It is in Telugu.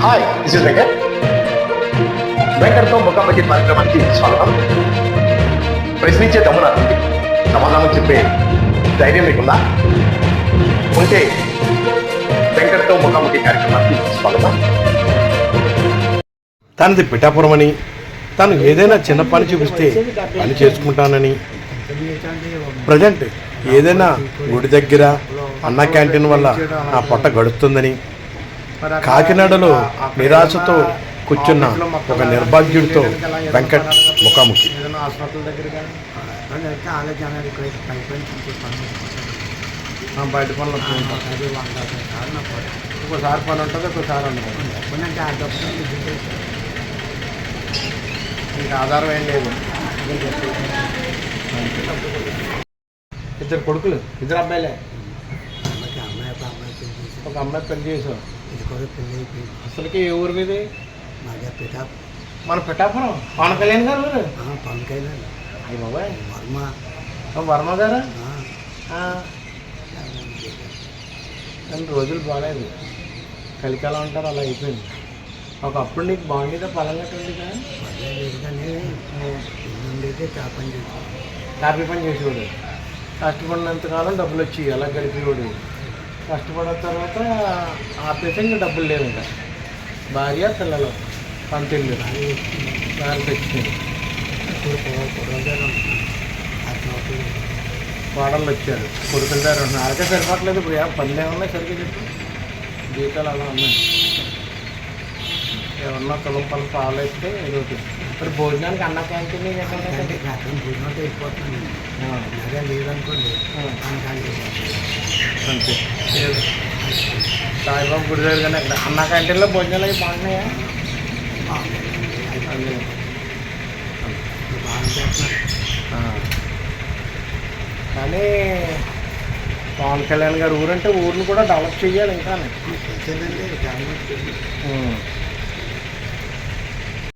Hi, this is Venkat. వెంకట్తో ముఖాముఖి కార్యక్రమానికి స్వాగతం. ప్రశ్నించే దమ్ము నాకుంది, సమాధానం చెప్పే ధైర్యం మీకుందా? ఉంటే వెంకట్తో ముఖాముఖి కార్యక్రమానికి స్వాగతం. తనది పిఠాపురం అని, తను ఏదైనా చిన్న పని చూపిస్తే పని చేసుకుంటానని, ప్రజెంట్ ఏదైనా గుడి దగ్గర అన్న క్యాంటీన్ వల్ల నా పొట్ట గడుస్తుందని, కాకినాడలో నిరాశతో కూర్చున్న ఒక నిర్భాగ్యుడితో వెంకట్ ముఖాముఖి. బయట పనులు ఒకసారి పని ఉంటుంది, ఒకసారి ఉండదు. ఇంకా ఆధారం ఏం లేదు. ఇద్దరు కొడుకులు, ఇద్దరు అబ్బాయిలే. ఒక అమ్మాయి పెళ్లి చేసావు. అసలుకి ఏ ఊరు మీది? మన పిఠాపురం. పవన్ కళ్యాణ్ గారు ఊరు? పవన్ కళ్యాణ్. అయ్యి బాబాయ్, వర్మ గారు. కానీ రోజులు బాగాలేదు, కలికాలం అంటారు, అలా అయిపోయింది. ఒకప్పుడు నీకు బాగుండేదా? పలంగట్టుండి కాపీ పని చేసేవాడు. కష్టపడినంతకాలం డబ్బులు వచ్చి అలా గడిపేవాడు. కష్టపడిన తర్వాత ఆపేసి ఇంకా డబ్బులు లేవు. ఇంకా భార్య పిల్లలు పంతిళ్ళు దాన్ని తెచ్చింది. కోడళ్ళు వచ్చారు, కొడుకుల దగ్గర ఉంటున్నారు. అలాగే సరిపడలేదు. ఇప్పుడు పనులు ఏమన్నాయి సరిగ్గా చెప్పి, జీవితాలు అలా ఉన్నాయి. ఏమన్నా తులం పలు పాలు అయితే ఏదో ఇప్పుడు భోజనానికి అన్న క్యాంటీన్ భోజనం అయిపోతుంది లేదనుకోండి. అంతే. సాయిబాబు గుడి దగ్గర కానీ అక్కడ అన్న క్యాంటీన్లో భోజనాలు అవి బాగున్నాయా? కానీ పవన్ కళ్యాణ్ గారు ఊరంటే ఊరిని కూడా డెవలప్ చేయాలి. ఇంకా